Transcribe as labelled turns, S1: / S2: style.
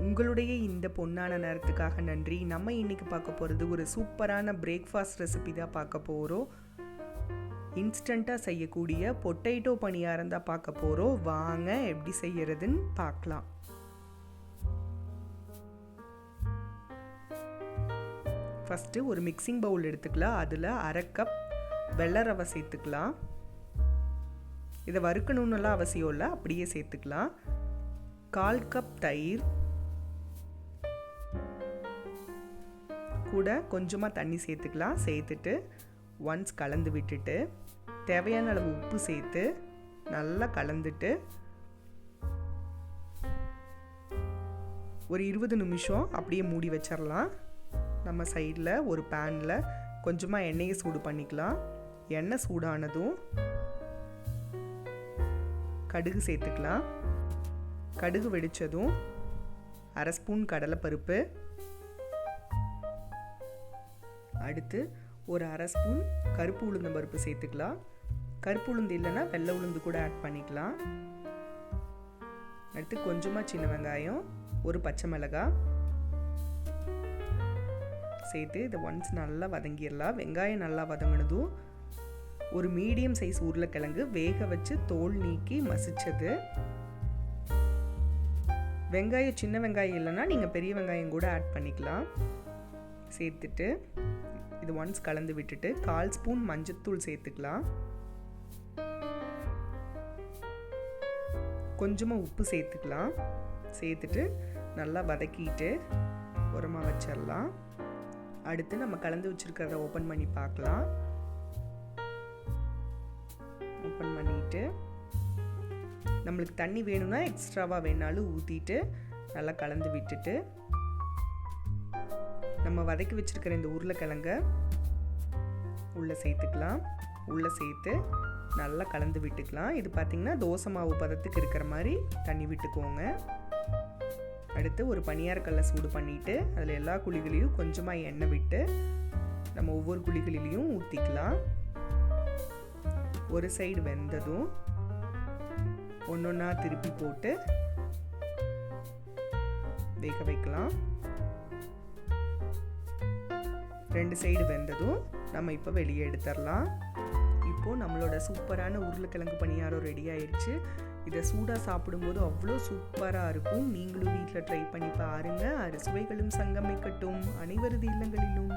S1: உங்களுடைய இந்த பொன்னான நேரத்துக்காக நன்றி. நம்ம இன்னைக்கு பார்க்க போகிறது ஒரு சூப்பரான பிரேக்ஃபாஸ்ட் ரெசிபி தான் பார்க்க போகிறோம். இன்ஸ்டண்ட்டாக செய்யக்கூடிய பொட்டேட்டோ பணியாரம் தான் பார்க்க போகிறோம். வாங்க எப்படி செய்யறதுன்னு பார்க்கலாம். ஃபஸ்ட்டு ஒரு மிக்சிங் பவுல் எடுத்துக்கலாம். அதில் 1/2 கப் வெள்ளை ரவை சேர்த்துக்கலாம். இதை வறுக்கணும்னுலாம் அவசியம் இல்லை, அப்படியே சேர்த்துக்கலாம். 1/4 கப் தயிர், கூட கொஞ்சமாக தண்ணி சேர்த்துக்கலாம். சேர்த்துட்டு ஒன்ஸ் கலந்து விட்டுட்டு தேவையான அளவு உப்பு சேர்த்து நல்லா கலந்துட்டு ஒரு 20 நிமிஷம் அப்படியே மூடி வச்சிடலாம். நம்ம சைடில் ஒரு பேனில் கொஞ்சமாக எண்ணெயை சூடு பண்ணிக்கலாம். எண்ணெய் சூடானதும் கடுகு சேர்த்துக்கலாம். கடுகு வெடித்ததும் 1/2 ஸ்பூன் கடலைப்பருப்பு, அடுத்து ஒரு 1/2 ஸ்பூன் கருப்பு உளுந்தம் பருப்பு சேர்த்துக்கலாம். கருப்பு உளுந்து இல்லைன்னா வெள்ளை உளுந்து கூட ஆட் பண்ணிக்கலாம். அடுத்து கொஞ்சமாக சின்ன வெங்காயம், ஒரு பச்சை மிளகாய் சேர்த்து இதை ஒன்ஸ் நல்லா வதங்கிடலாம். வெங்காயம் நல்லா வதங்கினதும் ஒரு மீடியம் சைஸ் உருளைக்கிழங்கு வேக வச்சு தோல் நீக்கி மசிச்சது. வெங்காயம் சின்ன வெங்காயம் இல்லைன்னா நீங்கள் பெரிய வெங்காயம் கூட ஆட் பண்ணிக்கலாம். சேர்த்துட்டு இது ஒன்ஸ் கலந்து விட்டுட்டு 1/4 ஸ்பூன் மஞ்சத்தூள் சேர்த்துக்கலாம். கொஞ்சமாக உப்பு சேர்த்துக்கலாம். சேர்த்துட்டு நல்லா வதக்கிட்டு உரமாக வச்சிடலாம். அடுத்து நம்ம கலந்து வச்சுருக்கிறத ஓப்பன் பண்ணி பார்க்கலாம். ஓப்பன் பண்ணிட்டு நம்மளுக்கு தண்ணி வேணும்னா எக்ஸ்ட்ராவாக வேணாலும் ஊற்றிட்டு நல்லா கலந்து விட்டுட்டு நம்ம வதக்கி வச்சுருக்கிற இந்த உருளைக்கிழங்க உள்ளே சேர்த்துக்கலாம். உள்ளே சேர்த்து நல்லா கலந்து விட்டுக்கலாம். இது பார்த்திங்கன்னா தோசை மாவு பதத்துக்கு இருக்கிற மாதிரி தண்ணி விட்டுக்கோங்க. அடுத்து ஒரு பணியாரக்கல்லை சூடு பண்ணிவிட்டு அதில் எல்லா குழிகளையும் கொஞ்சமாக எண்ணெய் விட்டு நம்ம ஒவ்வொரு குழிகளிலையும் ஊற்றிக்கலாம். ஒரு சைடு வெந்ததும் ஒன்றொன்னா திருப்பி போட்டு வேக வைக்கலாம். 2 சைடு வெந்ததும் நம்ம இப்போ வெளியே எடுத்துடலாம். இப்போது நம்மளோட சூப்பரான உருளைக்கிழங்கு பணியாரம் ரெடி ஆயிடுச்சு. இதை சூடாக சாப்பிடும்போது அவ்வளோ சூப்பராக இருக்கும். நீங்களும் வீட்டில் ட்ரை பண்ணி பாருங்கள். அறுசுவைகளும் சங்கமிக்கட்டும் அனைவரது இல்லங்களிலும்.